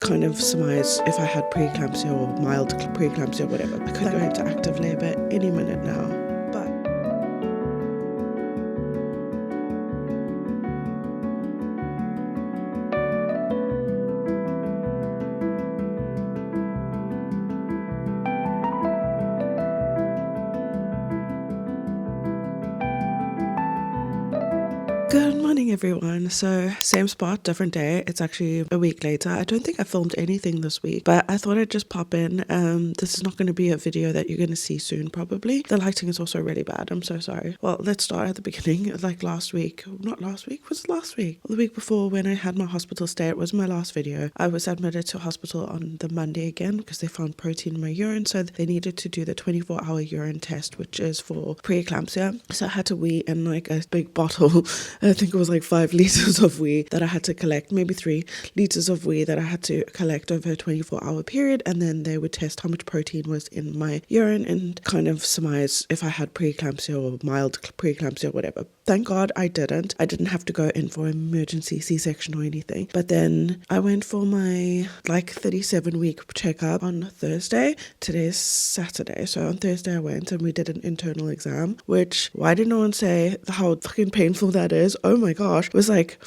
kind of surmise if I had preeclampsia or mild preeclampsia or whatever. I could go into active labor any minute now. But good morning, everyone. So same spot, different day. It's actually a week later. I don't think I filmed anything this week, but I thought I'd just pop in. This is not going to be a video that you're going to see soon, probably. The lighting is also really bad. I'm so sorry. Well, let's start at the beginning. Like last week, not last week, was it last week? The week before when I had my hospital stay, it was my last video. I was admitted to hospital on the Monday again because they found protein in my urine. So they needed to do the 24-hour urine test, which is for preeclampsia. So I had to wee in like a big bottle. I think it was like 5 liters of wee that I had to collect, maybe 3 liters of wee that I had to collect over a 24-hour period, and then they would test how much protein was in my urine and kind of surmise if I had preeclampsia or mild preeclampsia or whatever. Thank God I didn't. I didn't have to go in for emergency C-section or anything. But then I went for my like 37-week checkup on Thursday. Today's Saturday. So on Thursday I went and we did an internal exam, which, why did no one say how fucking painful that is? Oh my gosh. It was like,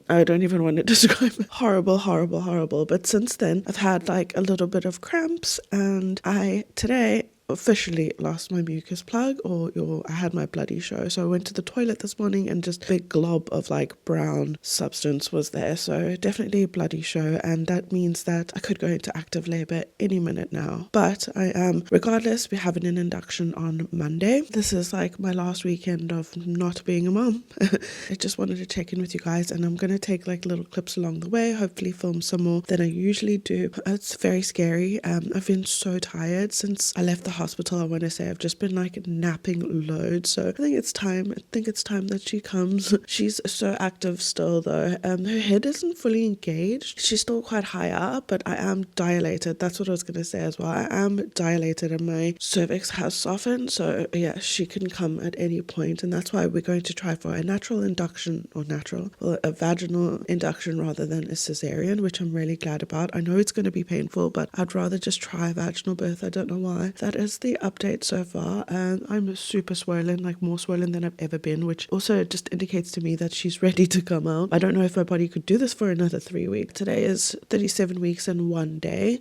I don't even want to describe it. Horrible, horrible, horrible. But since then, I've had like a little bit of cramps, and today officially lost my mucus plug, or I had my bloody show. So I went to the toilet this morning and just a big glob of like brown substance was there. So definitely a bloody show, and that means that I could go into active labor any minute now. But I am, regardless, we're having an induction on Monday. This is like my last weekend of not being a mom. I just wanted to check in with you guys, and I'm going to take like little clips along the way, hopefully film some more than I usually do. It's very scary. I've been so tired since I left the hospital. I want to say I've just been like napping loads, so I think it's time that she comes. She's so active still though. Her head isn't fully engaged. She's still quite high up, but I am dilated. That's what I was going to say as well. I am dilated and my cervix has softened, so yeah, she can come at any point, and that's why we're going to try for a natural induction, or a vaginal induction rather than a cesarean, which I'm really glad about. I know it's going to be painful, but I'd rather just try a vaginal birth. I don't know why. That is the update so far, and I'm super swollen, like more swollen than I've ever been, which also just indicates to me that she's ready to come out. I don't know if my body could do this for another 3 weeks. Today is 37 weeks and 1 day.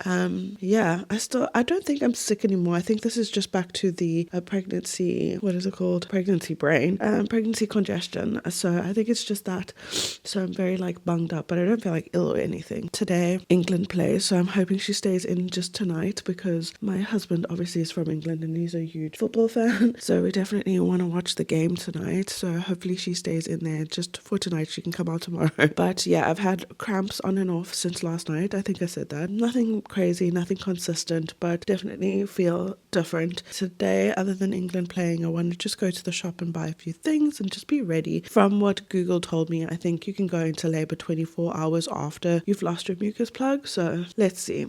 Yeah, I don't think I'm sick anymore. I think this is just back to the pregnancy, what is it called? Pregnancy brain, pregnancy congestion. So I think it's just that. So I'm very like bunged up, but I don't feel like ill or anything. Today, England plays, so I'm hoping she stays in just tonight because my husband obviously is from England and he's a huge football fan. So we definitely want to watch the game tonight. So hopefully she stays in there just for tonight. She can come out tomorrow. But yeah, I've had cramps on and off since last night. I think I said that. Nothing crazy, nothing consistent, but definitely feel different. Today, other than England playing, I want to just go to the shop and buy a few things and just be ready. From what Google told me, I think you can go into labor 24 hours after you've lost your mucus plug. So let's see.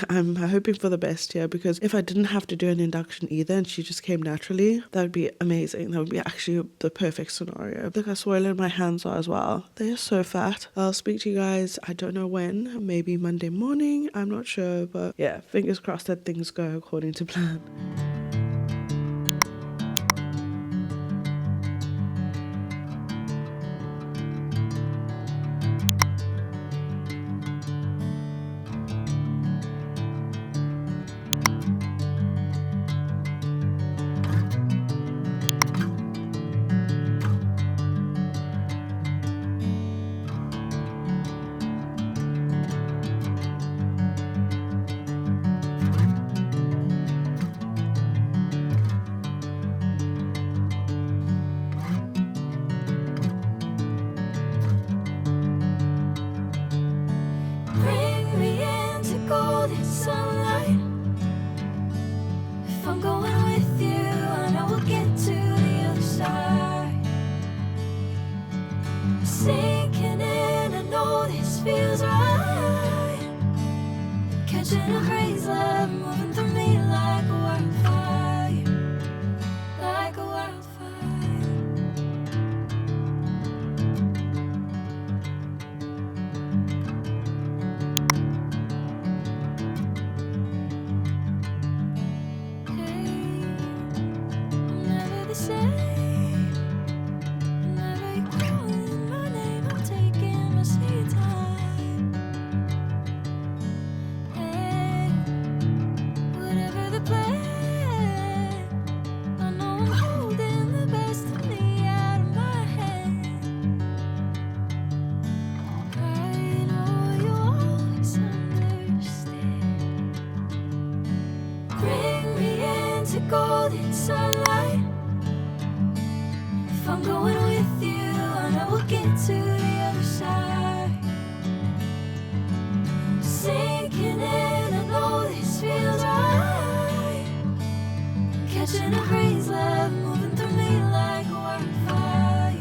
I'm hoping for the best here, because if I didn't have to do an induction either and she just came naturally, that would be amazing. That would be actually the perfect scenario. Look how swollen my hands are as well. They're so fat. I'll speak to you guys, I don't know when, maybe Monday morning, I'm not sure, but yeah, fingers crossed that things go according to plan. Bring me into golden sunlight. If I'm going with you, I know we'll get to the other side. Sinking in, I know this feels right. Catching a breeze, love moving through me like a wildfire, like a wildfire. cold in sunlight. If I'm going with you, I know we'll get to the other side. Sinking in, I know this feels right. Catching a breeze, love moving through me like a wildfire,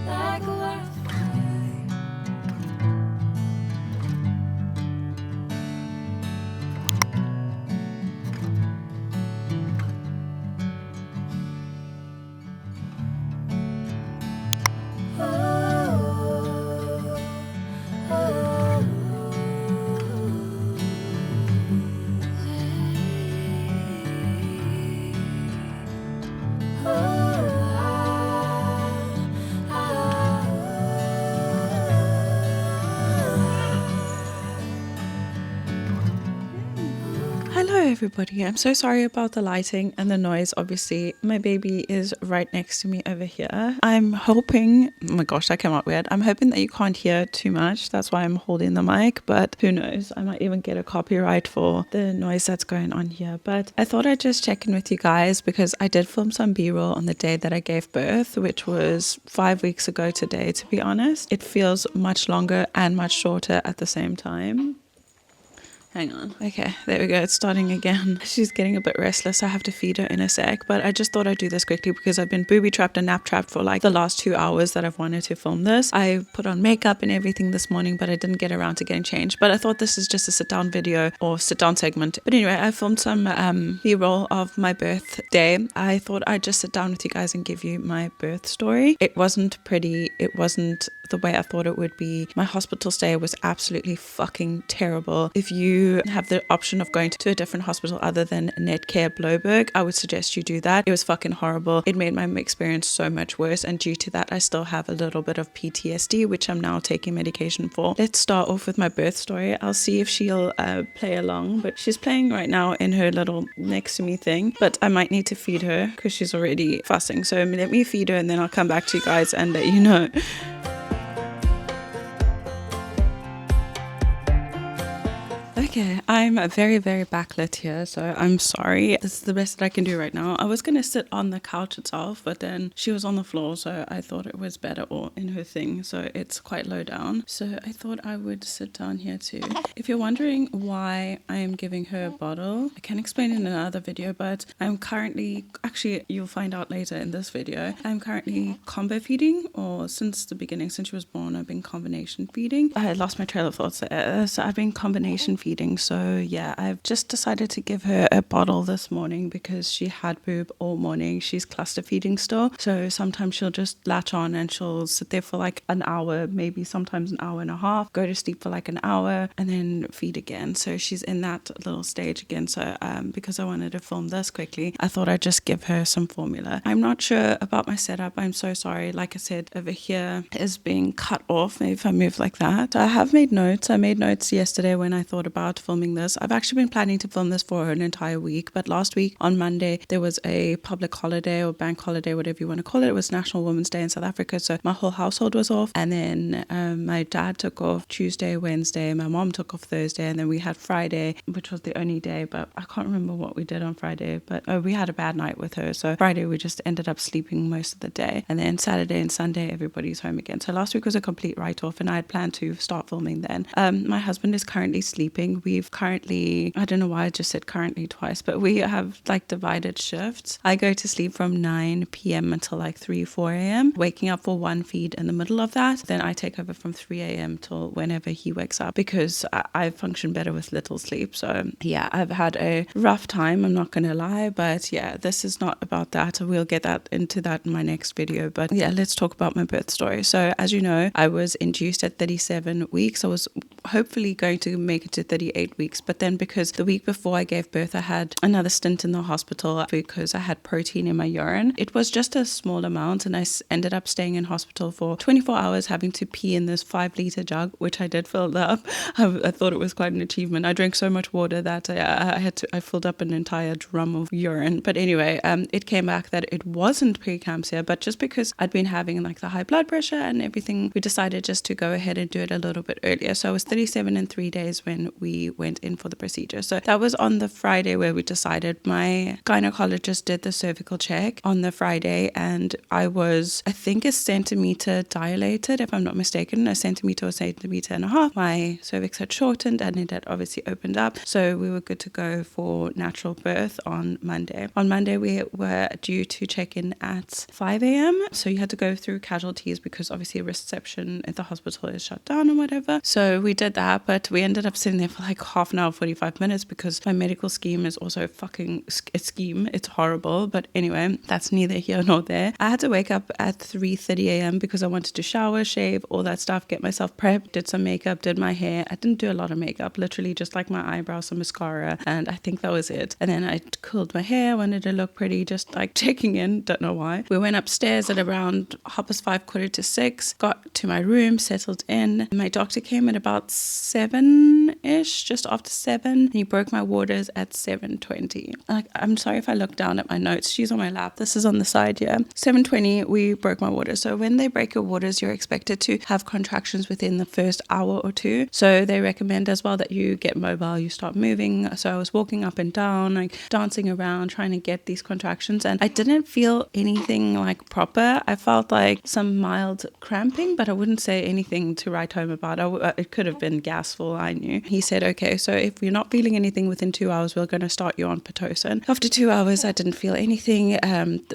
like a wildfire. Hello everybody, I'm so sorry about the lighting and the noise. Obviously my baby is right next to me over here. I'm hoping, oh my gosh, that came out weird. I'm hoping that you can't hear too much, that's why I'm holding the mic, but who knows, I might even get a copyright for the noise that's going on here. But I thought I'd just check in with you guys because I did film some b-roll on the day that I gave birth, which was 5 weeks ago today, to be honest. It feels much longer and much shorter at the same time. Hang on. Okay, there we go. It's starting again. She's getting a bit restless. I have to feed her in a sec, but I just thought I'd do this quickly because I've been booby trapped and nap trapped for like the last 2 hours that I've wanted to film this. I put on makeup and everything this morning, but I didn't get around to getting changed. But I thought this is just a sit down video or sit down segment. But anyway, I filmed some b-roll of my birthday. I thought I'd just sit down with you guys and give you my birth story. It wasn't pretty. It wasn't the way I thought it would be. My hospital stay was absolutely fucking terrible. If you have the option of going to a different hospital other than Netcare Bloberg, I would suggest you do that. It was fucking horrible. It made my experience so much worse, and due to that I still have a little bit of PTSD, which I'm now taking medication for. Let's start off with my birth story. I'll see if she'll play along, but she's playing right now in her little next to me thing, but I might need to feed her because she's already fussing. So let me feed her and then I'll come back to you guys and let you know. Okay, I'm very, very backlit here, so I'm sorry. This is the best that I can do right now. I was going to sit on the couch itself, but then she was on the floor, so I thought it was better, or in her thing, so it's quite low down. So I thought I would sit down here too. If you're wondering why I am giving her a bottle, I can explain in another video, but I'm currently, actually you'll find out later in this video, I'm currently combo feeding, or since the beginning, since she was born, I've been combination feeding. I lost my trail of thoughts there. So I've been combination feeding. So yeah, I've just decided to give her a bottle this morning because she had boob all morning. She's cluster feeding still, so sometimes she'll just latch on and she'll sit there for like an hour, maybe sometimes an hour and a half, go to sleep for like an hour and then feed again. So she's in that little stage again. So because I wanted to film this quickly, I thought I'd just give her some formula. I'm not sure about my setup. I'm so sorry. Like I said, over here is being cut off. Maybe if I move like that. So I have made notes. I made notes yesterday when I thought about filming this. I've actually been planning to film this for an entire week, but last week on Monday there was a public holiday or bank holiday, whatever you want to call it. It was National Women's Day in South Africa, so my whole household was off, and then my dad took off Tuesday, Wednesday, my mom took off Thursday, and then we had Friday, which was the only day, but I can't remember what we did on Friday, but we had a bad night with her, so Friday we just ended up sleeping most of the day, and then Saturday and Sunday everybody's home again. So last week was a complete write-off, and I had planned to start filming then. My husband is currently sleeping. We've currently, I don't know why I just said currently twice, but we have like divided shifts. I go to sleep from 9 p.m. until like 4 a.m, waking up for one feed in the middle of that. Then I take over from 3 a.m. till whenever he wakes up, because I function better with little sleep. So yeah, I've had a rough time, I'm not gonna lie, but yeah, this is not about that. We'll get into that in my next video. But yeah, let's talk about my birth story. So as you know, I was induced at 37 weeks. I was hopefully going to make it to 38 weeks, but then because the week before I gave birth I had another stint in the hospital because I had protein in my urine. It was just a small amount, and I ended up staying in hospital for 24 hours having to pee in this 5-liter jug, which I did fill up. I thought it was quite an achievement. I drank so much water that I filled up an entire drum of urine. But anyway, it came back that it wasn't preeclampsia, but just because I'd been having like the high blood pressure and everything, we decided just to go ahead and do it a little bit earlier. So I was 37 in 3 days when we we went in for the procedure. So that was on the Friday where we decided. My gynecologist did the cervical check on the Friday, and I was, I think, a centimeter dilated, if I'm not mistaken, a centimeter or centimeter and a half. My cervix had shortened and it had obviously opened up. So we were good to go for natural birth on Monday. On Monday, we were due to check in at 5 a.m. So you had to go through casualties because obviously reception at the hospital is shut down or whatever. So we did that, but we ended up sitting there for like half an hour, 45 minutes because my medical scheme is also fucking a scheme. It's horrible. But anyway, that's neither here nor there. I had to wake up at 3:30 a.m. because I wanted to shower, shave, all that stuff, get myself prepped, did some makeup, did my hair. I didn't do a lot of makeup, literally just like my eyebrows, some mascara, and I think that was it. And then I curled my hair, wanted to look pretty, just like checking in, don't know why. We went upstairs at around 5:30, 5:45, got to my room, settled in. My doctor came at about 7-ish, just after 7, and he broke my waters at 7:20. Like, I'm sorry if I look down at my notes. She's on my lap. This is on the side, yeah. 7:20, we broke my waters. So when they break your waters, you're expected to have contractions within the first hour or two. So they recommend as well that you get mobile, you start moving. So I was walking up and down, like dancing around, trying to get these contractions. And I didn't feel anything like proper. I felt like some mild cramping, but I wouldn't say anything to write home about. It could have been gas for all I knew. He said, okay, so if you're not feeling anything within 2 hours, we're going to start you on Pitocin. After 2 hours, I didn't feel anything.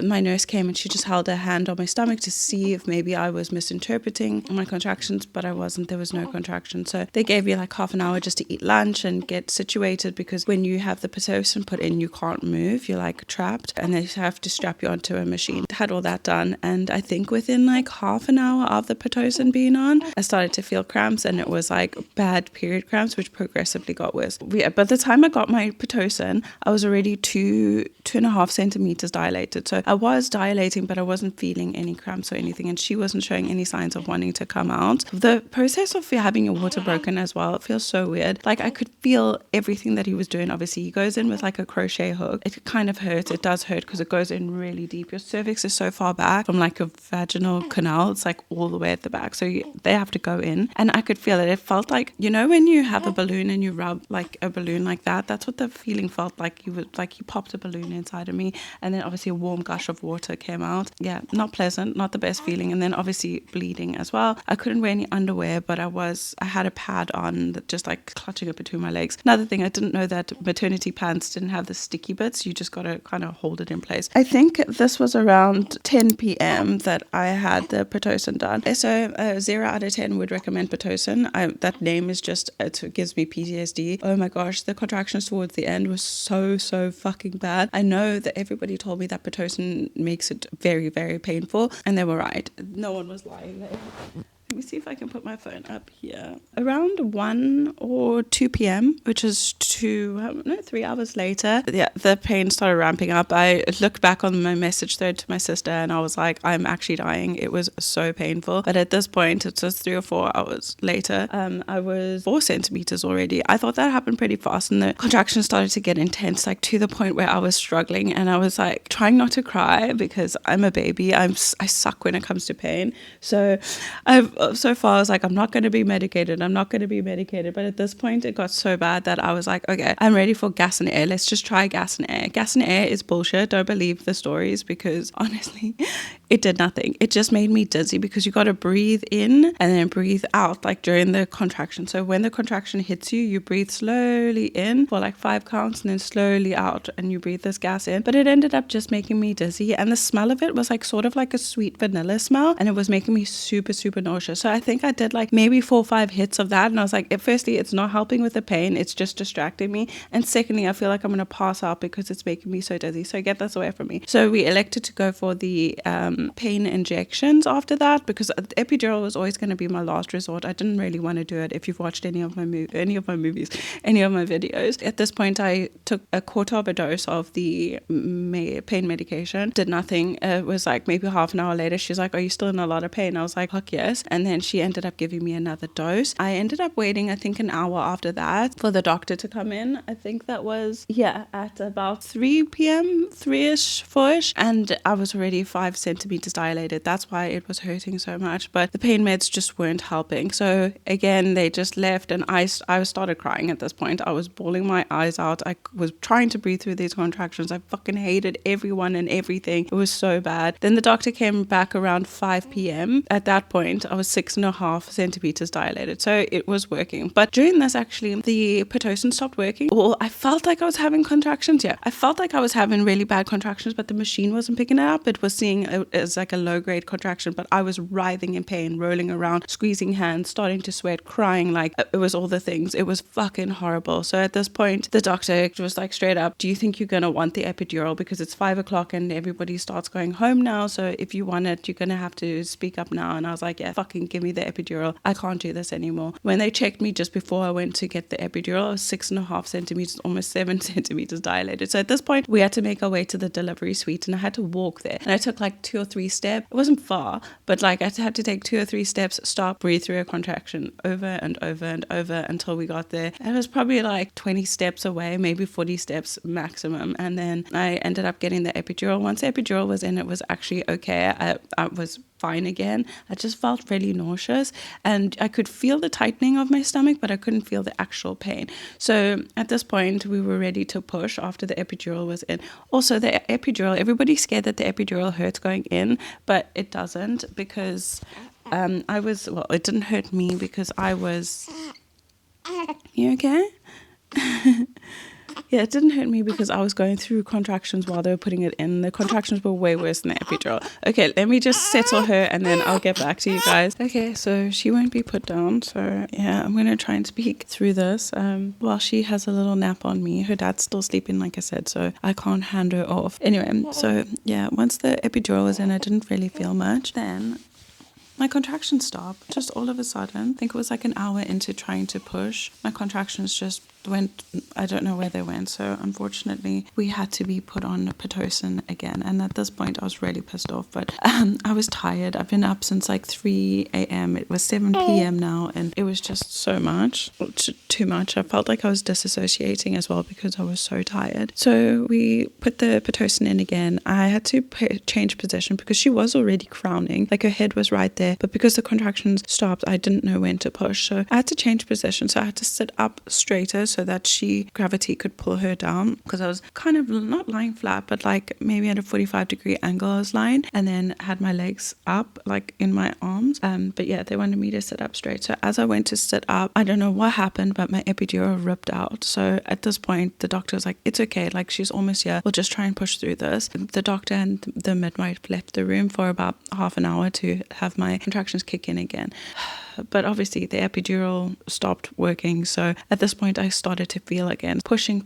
My nurse came and she just held her hand on my stomach to see if maybe I was misinterpreting my contractions, but I wasn't. There was no contraction. So they gave me like half an hour just to eat lunch and get situated, because when you have the Pitocin put in, you can't move. You're like trapped, and they have to strap you onto a machine. Had all that done, and I think within like half an hour of the Pitocin being on, I started to feel cramps, and it was like bad period cramps, which progressively got worse. By the time I got my Pitocin, I was already 2.5 centimeters dilated. So I was dilating, but I wasn't feeling any cramps or anything, and she wasn't showing any signs of wanting to come out. The process of having your water broken as well, it feels so weird. Like, I could feel everything that he was doing. Obviously, he goes in with like a crochet hook. It kind of hurts. It does hurt because it goes in really deep. Your cervix is so far back from like a vaginal canal. It's like all the way at the back. So they have to go in, and I could feel it. It felt like, you know, when you have a balloon and you rub like a balloon like that, that's what the feeling felt like. You popped a balloon inside of me, and then obviously a warm gush of water came out. Yeah, not pleasant, not the best feeling. And then obviously bleeding as well. I couldn't wear any underwear, but I had a pad on that, just like clutching it between my legs. Another thing, I didn't know that maternity pants didn't have the sticky bits. You just got to kind of hold it in place. I think this was around 10 p.m. that I had the Pitocin done. So 0 out of 10 would recommend Pitocin. That name is just, it gives me PTSD. Oh my gosh, the contractions towards the end was so fucking bad. I know that everybody told me that Pitocin makes it very, very painful, and they were right. No one was lying there. Let me see if I can put my phone up here. Around 1 or 2 p.m., which is 3 hours later, the pain started ramping up. I looked back on my message thread to my sister, and I was like, I'm actually dying. It was so painful. But at this point, it's just 3 or 4 hours later, I was 4 centimeters already. I thought that happened pretty fast, and the contractions started to get intense, like to the point where I was struggling, and I was like trying not to cry because I'm a baby. I suck when it comes to pain. So so far I was like, I'm not going to be medicated. But at this point, it got so bad that I was like, okay, I'm ready for gas and air. Let's just try gas and air. Gas and air is bullshit. Don't believe the stories, because honestly, it did nothing. It just made me dizzy, because you got to breathe in and then breathe out, like during the contraction. So when the contraction hits you, you breathe slowly in for like 5 counts and then slowly out, and you breathe this gas in. But it ended up just making me dizzy, and the smell of it was like sort of like a sweet vanilla smell, and it was making me super nauseous. So I think I did like maybe 4 or 5 hits of that, and I was like, firstly, it's not helping with the pain, it's just distracting me, and secondly, I feel like I'm going to pass out because it's making me so dizzy. So get this away from me. So we elected to go for the pain injections after that, because the epidural was always going to be my last resort. I didn't really want to do it. If you've watched any of my movies, any of my videos, at this point I took a quarter of a dose of the pain medication, did nothing. It was like maybe half an hour later, she's like, are you still in a lot of pain? I was like, fuck yes. And and then she ended up giving me another dose. I ended up waiting, I think, an hour after that for the doctor to come in. I think that was, at about 3 p.m, 3ish, 4ish, and I was already 5 centimeters dilated. That's why it was hurting so much, but the pain meds just weren't helping. So again, they just left, and I started crying at this point. I was bawling my eyes out. I was trying to breathe through these contractions. I fucking hated everyone and everything. It was so bad. Then the doctor came back around 5 p.m. At that point, I was 6.5 centimeters dilated. So it was working. But during this, actually, the Pitocin stopped working. Well, I felt like I was having contractions. Yeah, I felt like I was having really bad contractions, but the machine wasn't picking it up. It was seeing it as like a low-grade contraction, but I was writhing in pain, rolling around, squeezing hands, starting to sweat, crying. Like, it was all the things. It was fucking horrible. So at this point, the doctor was like, straight up, do you think you're going to want the epidural? Because it's 5 o'clock and everybody starts going home now. So if you want it, you're going to have to speak up now. And I was like, yeah, fucking give me the epidural. I can't do this anymore. When they checked me just before I went to get the epidural, I was 6.5 centimeters, almost 7 centimeters dilated. So at this point, we had to make our way to the delivery suite, and I had to walk there. And I took like 2 or 3 steps. It wasn't far, but like I had to take 2 or 3 steps, stop, breathe through a contraction over and over and over until we got there. It was probably like 20 steps away, maybe 40 steps maximum. And then I ended up getting the epidural. Once the epidural was in, it was actually okay. I was fine again. I just felt really nauseous, and I could feel the tightening of my stomach, but I couldn't feel the actual pain. So at this point, we were ready to push after the epidural was in. Also, the epidural, everybody's scared that the epidural hurts going in, but it doesn't, because it didn't hurt me because I was, you okay? Yeah, it didn't hurt me because I was going through contractions while they were putting it in. The contractions were way worse than the epidural. Okay, let me just settle her and then I'll get back to you guys. Okay, so she won't be put down. So yeah, I'm going to try and speak through this while she has a little nap on me. Her dad's still sleeping, like I said, so I can't hand her off. Anyway, so yeah, once the epidural was in, I didn't really feel much. Then my contractions stopped just all of a sudden. I think it was like an hour into trying to push. My contractions just went, I don't know where they went. So unfortunately, we had to be put on Pitocin again. And at this point, I was really pissed off. But I was tired. I've been up since like 3 a.m. It was 7 p.m. now. And it was just so much, too much. I felt like I was disassociating as well because I was so tired. So we put the Pitocin in again. I had to change position because she was already crowning. Like her head was right there. But because the contractions stopped, I didn't know when to push. So I had to change position. So I had to sit up straighter so that gravity could pull her down, because I was kind of not lying flat, but like maybe at a 45-degree angle I was lying, and then had my legs up like in my arms. But yeah, they wanted me to sit up straight. So as I went to sit up, I don't know what happened, but my epidural ripped out. So at this point, the doctor was like, it's okay, like she's almost here. We'll just try and push through this. The doctor and the midwife left the room for about half an hour to have my contractions kick in again. But obviously the epidural stopped working. So at this point I started to feel again, pushing.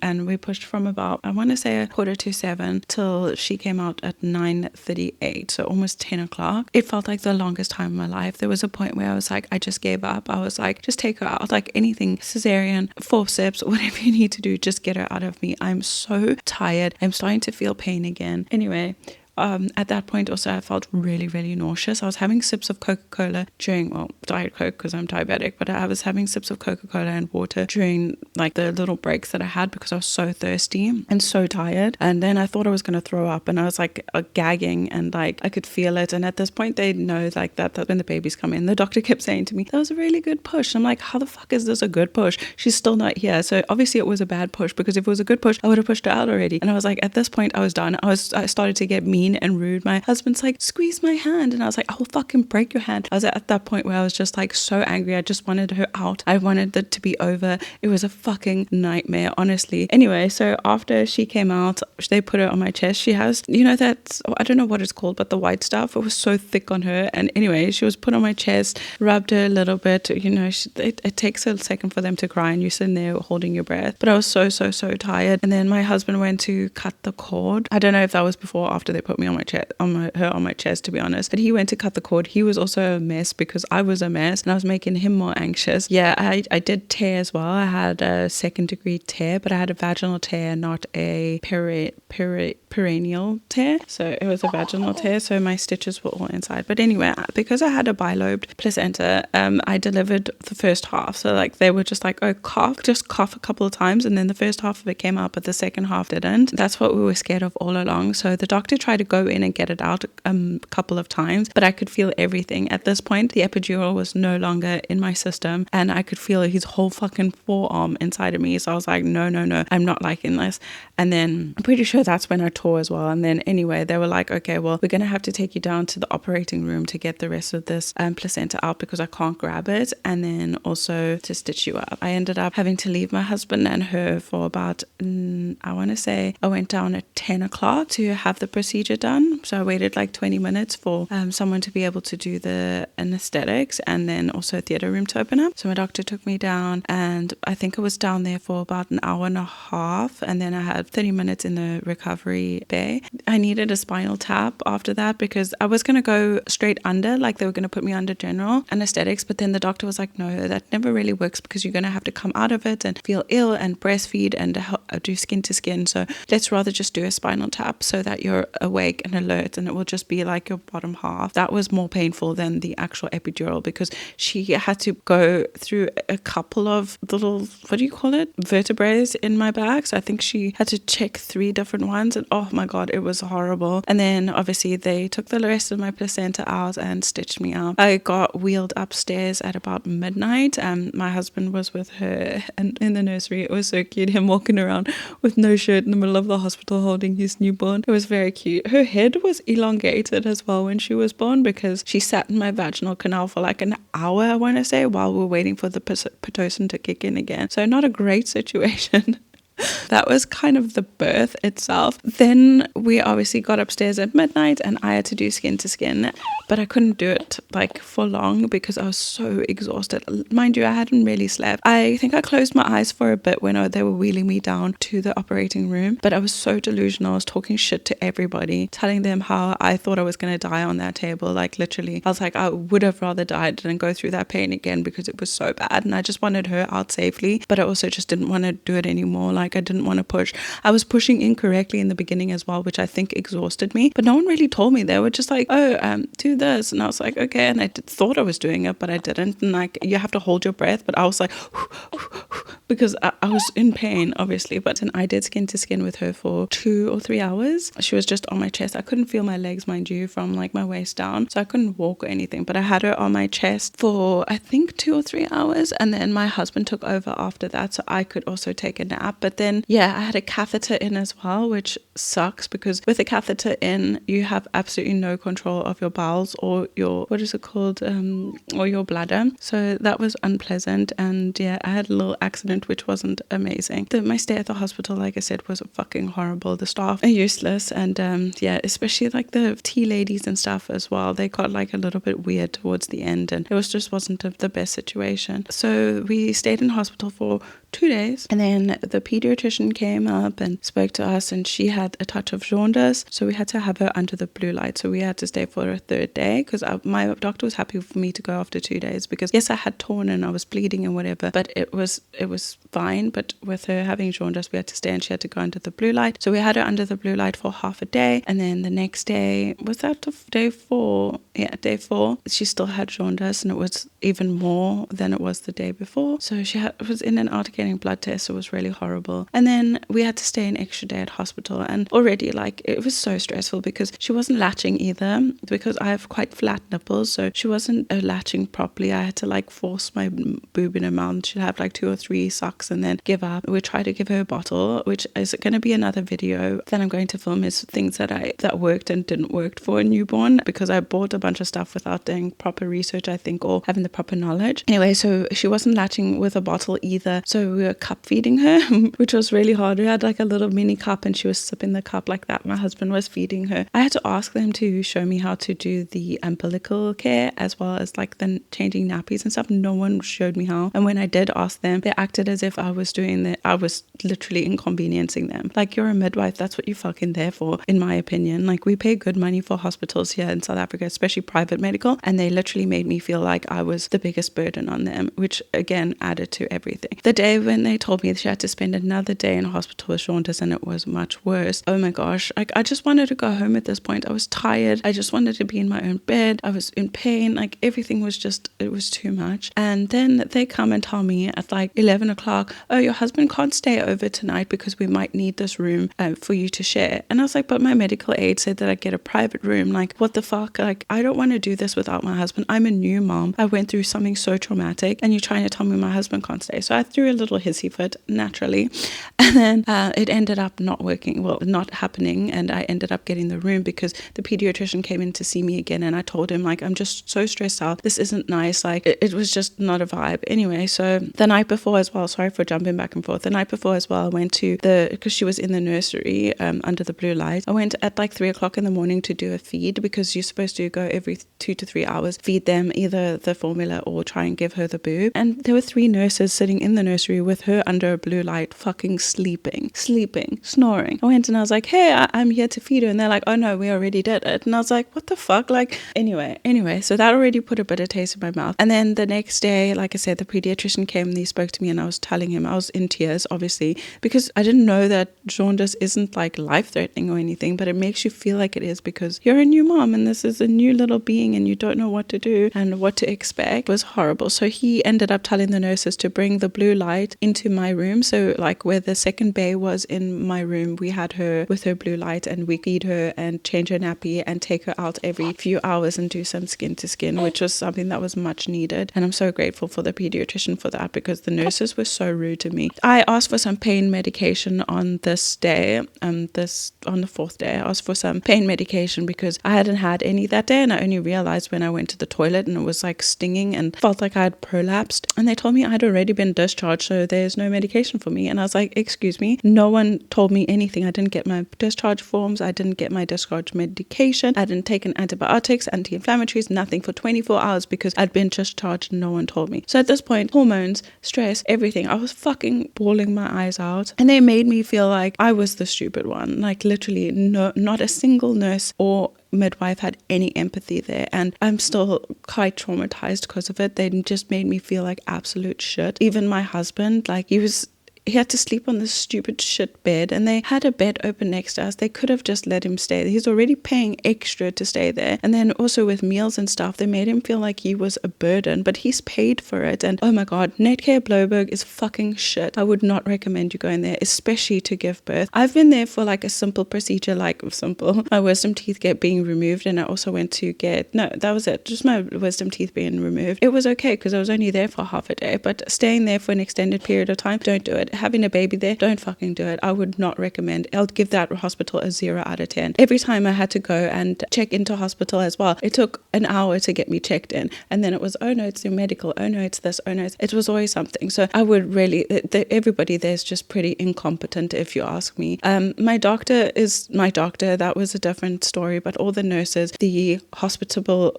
And we pushed from about, I want to say 6:45 till she came out at 9:38. So almost 10 o'clock. It felt like the longest time in my life. There was a point where I was like, I just gave up. I was like, just take her out, like anything, cesarean, forceps, whatever you need to do, just get her out of me. I'm so tired. I'm starting to feel pain again. Anyway, at that point also I felt really, really nauseous. I was having sips of Coca-Cola during, Diet Coke because I'm diabetic, but I was having sips of Coca-Cola and water during like the little breaks that I had because I was so thirsty and so tired. And then I thought I was going to throw up, and I was like gagging, and like I could feel it. And at this point they know like that when the babies come in, the doctor kept saying to me, that was a really good push. I'm like, how the fuck is this a good push? She's still not here. So obviously it was a bad push, because if it was a good push, I would have pushed her out already. And I was like, at this point I was done. I started to get mean and rude. My husband's like, squeeze my hand, and I was like, I will fucking break your hand. I was at that point where I was just like so angry. I just wanted her out. I wanted it to be over. It was a fucking nightmare, honestly. Anyway, so after she came out, they put her on my chest. She has, that, I don't know what it's called, but the white stuff, it was so thick on her. And anyway, she was put on my chest, rubbed her a little bit. It takes a second for them to cry, and you're sitting there holding your breath. But I was so tired. And then my husband went to cut the cord. I don't know if that was before or after they put put me on my chest, her on my chest, to be honest. But he went to cut the cord. He was also a mess because I was a mess and I was making him more anxious. Yeah, I did tear as well. I had a 2nd-degree tear, but I had a vaginal tear, not a perineal tear. So it was a vaginal tear, so my stitches were all inside. But anyway, because I had a bilobed placenta, I delivered the first half. So like they were just like, oh, just cough a couple of times, and then the first half of it came out, but the second half didn't. That's what we were scared of all along. So the doctor tried to go in and get it out a couple of times, but I could feel everything. At this point, the epidural was no longer in my system, and I could feel his whole fucking forearm inside of me. So I was like, no, I'm not liking this. And then I'm pretty sure that's when I tore as well. And then anyway, they were like, okay, well, we're going to have to take you down to the operating room to get the rest of this placenta out because I can't grab it, and then also to stitch you up. I ended up having to leave my husband and her for about, I want to say I went down at 10 o'clock to have the procedure done. So I waited like 20 minutes for someone to be able to do the anesthetics and then also theatre room to open up. So my doctor took me down, and I think I was down there for about an hour and a half, and then I had 30 minutes in the recovery bay. I needed a spinal tap after that because I was going to go straight under, like they were going to put me under general anesthetics, but then the doctor was like, no, that never really works because you're going to have to come out of it and feel ill and breastfeed and do skin to skin. So let's rather just do a spinal tap so that you're awake and alert, and it will just be like your bottom half. That was more painful than the actual epidural because she had to go through a couple of little, what do you call it, vertebrae in my back. So I think she had to check 3 different ones, and oh my god, it was horrible. And then obviously they took the rest of my placenta out and stitched me up. I got wheeled upstairs at about midnight. My husband was with her and in the nursery. It was so cute, him walking around with no shirt in the middle of the hospital holding his newborn. It was very cute. Her head was elongated as well when she was born because she sat in my vaginal canal for like an hour, I want to say, while we were waiting for the Pitocin to kick in again. So not a great situation. That was kind of the birth itself. Then we obviously got upstairs at midnight and I had to do skin to skin, but I couldn't do it like for long because I was so exhausted. Mind you, I hadn't really slept. I think I closed my eyes for a bit when they were wheeling me down to the operating room, but I was so delusional. I was talking shit to everybody, telling them how I thought I was going to die on that table. Like literally, I was like, I would have rather died than go through that pain again because it was so bad. And I just wanted her out safely, but I also just didn't want to do it anymore. Like I didn't want to push. I was pushing incorrectly in the beginning as well, which I think exhausted me, but no one really told me. They were just like, oh, do this. And I was like, okay. And I thought I was doing it, but I didn't. And like, you have to hold your breath, but I was like, because I was in pain, obviously. But then I did skin to skin with her for 2 or 3 hours. She was just on my chest. I couldn't feel my legs, mind you, from like my waist down. So I couldn't walk or anything, but I had her on my chest for, I think, 2 or 3 hours. And then my husband took over after that. So I could also take a nap. But then, yeah, I had a catheter in as well, which sucks because with a catheter in, you have absolutely no control of your bowels or your, what is it called, or your bladder. So that was unpleasant. And yeah, I had a little accident, which wasn't amazing. My stay at the hospital, like I said, was fucking horrible. The staff are useless. And yeah, especially like the tea ladies and stuff as well. They got like a little bit weird towards the end and it just wasn't the best situation. So we stayed in hospital for 2 days, and then the pediatrician came up and spoke to us, and she had a touch of jaundice, so we had to have her under the blue light. So we had to stay for a 3rd day because my doctor was happy for me to go after 2 days because yes, I had torn and I was bleeding and whatever, but it was fine. But with her having jaundice, we had to stay and she had to go under the blue light. So we had her under the blue light for half a day, and then the next day, was that day 4? Yeah, day 4, she still had jaundice, and it was even more than it was the day before. So she was in and out getting blood tests. It was really horrible. And then we had to stay an extra day at hospital, and already like it was so stressful because she wasn't latching either because I have quite flat nipples, so she wasn't latching properly. I had to like force my boob in her mouth. She'd have like 2 or 3 sucks and then give up. We tried to give her a bottle, which is going to be another video that I'm going to film, is things that worked and didn't work for a newborn, because I bought a bunch of stuff without doing proper research, I think, or having the proper knowledge. Anyway, so she wasn't latching with a bottle either, so we were cup feeding her, which was really hard. We had like a little mini cup and she was sipping the cup like that. My husband was feeding her. I had to ask them to show me how to do the umbilical care as well as like the changing nappies and stuff. No one showed me how, and when I did ask them, they acted it as if I was doing that. I was literally inconveniencing them. Like, you're a midwife. That's what you're fucking there for, in my opinion. Like, we pay good money for hospitals here in South Africa, especially private medical. And they literally made me feel like I was the biggest burden on them, which again added to everything. The day when they told me she had to spend another day in hospital with jaundice and it was much worse. Oh my gosh. Like, I just wanted to go home at this point. I was tired. I just wanted to be in my own bed. I was in pain. Like, everything was just, it was too much. And then they come and tell me at like 11 o'clock, oh, your husband can't stay over tonight because we might need this room for you to share. And I was like, but my medical aid said that I'd get a private room. Like, what the fuck? Like, I don't want to do this without my husband. I'm a new mom. I went through something so traumatic and you're trying to tell me my husband can't stay. So I threw a little hissy fit naturally. And then it ended up not working, well, not happening. And I ended up getting the room because the pediatrician came in to see me again. And I told him, like, I'm just so stressed out. This isn't nice. Like, it was just not a vibe. Anyway, so the night before as well, sorry for jumping back and forth. The night before as well, I went to because she was in the nursery under the blue light. I went at like 3 o'clock in the morning to do a feed because you're supposed to go every 2 to 3 hours, feed them either the formula or try and give her the boob. And there were 3 nurses sitting in the nursery with her under a blue light, fucking sleeping, snoring. I went and I was like, hey, I'm here to feed her. And they're like, oh no, we already did it. And I was like, what the fuck? Like, anyway, so that already put a bitter taste in my mouth. And then the next day, like I said, the pediatrician came and he spoke to me and I was telling him, I was in tears, obviously, because I didn't know that jaundice isn't like life-threatening or anything, but it makes you feel like it is because you're a new mom and this is a new little being and you don't know what to do and what to expect. It was horrible. So he ended up telling the nurses to bring the blue light into my room. So like where the second bay was in my room, we had her with her blue light and we feed her and change her nappy and take her out every few hours and do some skin to skin, which was something that was much needed. And I'm so grateful for the pediatrician for that because the nurses were so rude to me. I asked for some pain medication on this day, on the 4th day. I asked for some pain medication because I hadn't had any that day and I only realized when I went to the toilet and it was like stinging and felt like I had prolapsed. And they told me I'd already been discharged, so there's no medication for me. And I was like, excuse me, no one told me anything. I didn't get my discharge forms. I didn't get my discharge medication. I didn't take an antibiotics, anti-inflammatories, nothing for 24 hours because I'd been discharged and no one told me. So at this point, hormones, stress, everything, I was fucking bawling my eyes out. And they made me feel like I was the stupid one. Like literally not a single nurse or midwife had any empathy there, and I'm still quite traumatized because of it. They just made me feel like absolute shit. Even my husband, like he had to sleep on this stupid shit bed and they had a bed open next to us. They could have just let him stay. He's already paying extra to stay there. And then also with meals and stuff, they made him feel like he was a burden, but he's paid for it. And oh my God, Netcare Bloberg is fucking shit. I would not recommend you going there, especially to give birth. I've been there for like a simple procedure, my wisdom teeth being removed. And I also went to that was it. Just my wisdom teeth being removed. It was okay because I was only there for half a day, but staying there for an extended period of time, don't do it. Having a baby there, don't fucking do it. I would not recommend. I'll give that hospital a 0 out of 10. Every time I had to go and check into hospital as well, it took an hour to get me checked in. And then it was, oh no, it's your medical. Oh no, it's this. Oh no, it was always something. So I would really, everybody there's just pretty incompetent if you ask me. My doctor is my doctor. That was a different story. But all the nurses, the hospitality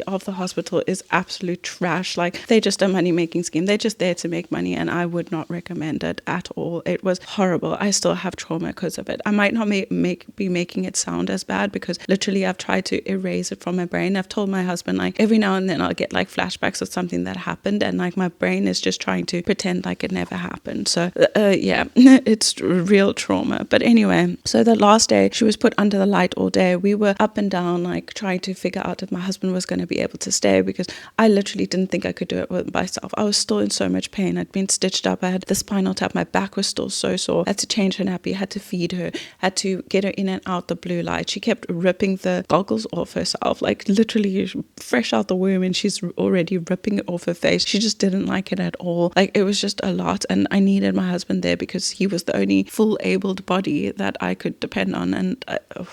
of the hospital is absolute trash. Like they're just a money making scheme. They're just there to make money. And I would not recommend it at all. It was horrible. I still have trauma because of it. I might not be making it sound as bad because literally I've tried to erase it from my brain. I've told my husband like every now and then I'll get like flashbacks of something that happened and like my brain is just trying to pretend like it never happened. So yeah, it's real trauma. But anyway, so the last day she was put under the light all day. We were up and down like trying to figure out if my husband was going to be able to stay because I literally didn't think I could do it with myself. I was still in so much pain. I'd been stitched up. I had the spinal tap. My back was still so sore. I had to change her nappy. Had to feed her. Had to get her in and out the blue light. She kept ripping the goggles off herself, like literally fresh out the womb, and she's already ripping it off her face. She just didn't like it at all. Like it was just a lot, and I needed my husband there because he was the only full abled body that I could depend on, and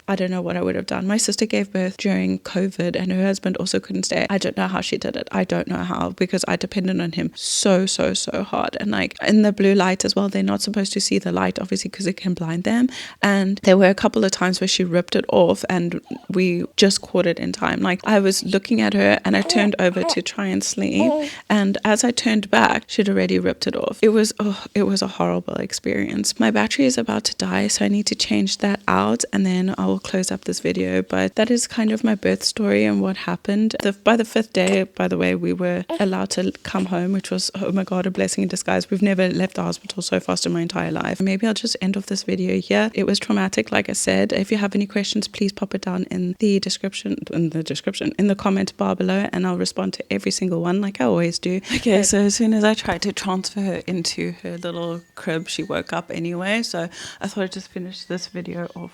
I don't know what I would have done. My sister gave birth during COVID, and her husband also couldn't stay. I don't know how she did it. I don't know how because I depended on him so so hard. And like in the blue light as well, they're not supposed to see the light, obviously, because it can blind them. And there were a couple of times where she ripped it off and we just caught it in time. Like I was looking at her and I turned over to try and sleep. And as I turned back, she'd already ripped it off. It was a horrible experience. My battery is about to die, so I need to change that out and then I will close up this video. But that is kind of my birth story and what happened. By the 5th day, by the way, we were allowed to come home, which was, oh my God, a blessing in disguise. We've never left the hospital so fast in my entire life. Maybe I'll just end off this video here. It was traumatic, like I said. If you have any questions, please pop it down in the comment bar below, and I'll respond to every single one like I always do. Okay, so as soon as I tried to transfer her into her little crib, she woke up anyway. So I thought I'd just finish this video off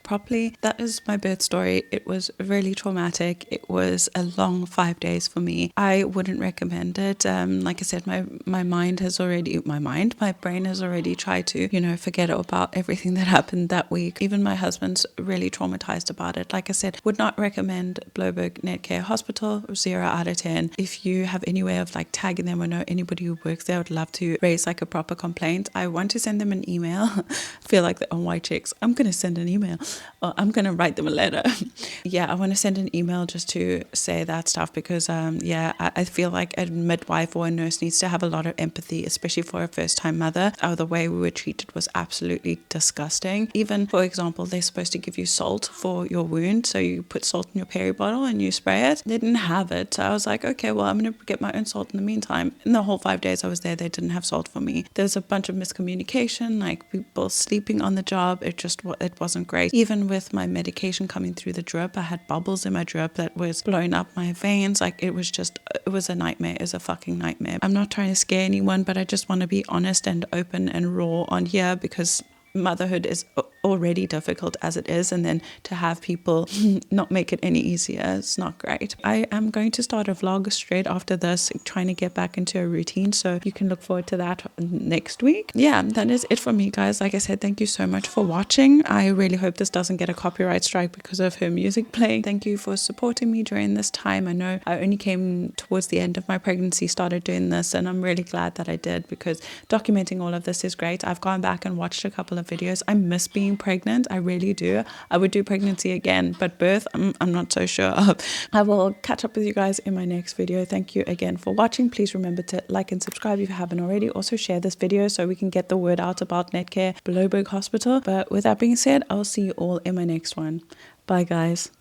properly. That is my birth story. It was really traumatic. It was a long 5 days for me. I wouldn't recommend it. Like I said, my brain has already tried to, forget about everything that happened that week. Even my husband's really traumatized about it. Like I said, would not recommend Bloberg Netcare Hospital, 0 out of 10. If you have any way of like tagging them or know anybody who works there, I would love to raise like a proper complaint. I want to send them an email. I feel like the on white chicks. I'm going to send an email. Or I'm going to write them a letter. Yeah, I want to send an email just to say that stuff because, I feel like a midwife or a nurse needs to have a lot of empathy, especially for a first-time mother. The way we were treated was absolutely disgusting. Even, for example, they're supposed to give you salt for your wound. So you put salt in your peri bottle and you spray it. They didn't have it. So I was like, okay, well, I'm going to get my own salt in the meantime. In the whole 5 days I was there, they didn't have salt for me. There was a bunch of miscommunication, like people sleeping on the job. It wasn't great. Even with my medication coming through the drip, I had bubbles in my drip that was blowing up my veins. Like it was a nightmare. It was a fucking nightmare. I'm not trying to scare anyone, but I just want to be honest and open and raw on here because motherhood is already difficult as it is, and then to have people not make it any easier, it's not great. I am going to start a vlog straight after this, trying to get back into a routine, so you can look forward to that next week. Yeah, that is it for me, guys. Like I said, thank you so much for watching. I really hope this doesn't get a copyright strike because of her music playing. Thank you for supporting me during this time. I know I only came towards the end of my pregnancy, started doing this, and I'm really glad that I did because documenting all of this is great. I've gone back and watched a couple of videos. I miss being pregnant. I really do. I would do pregnancy again, but birth, I'm not so sure of. I will catch up with you guys in my next video. Thank you again for watching. Please remember to like and subscribe if you haven't already. Also share this video so we can get the word out about Netcare Bloberg Hospital. But with that being said, I'll see you all in my next one. Bye, guys.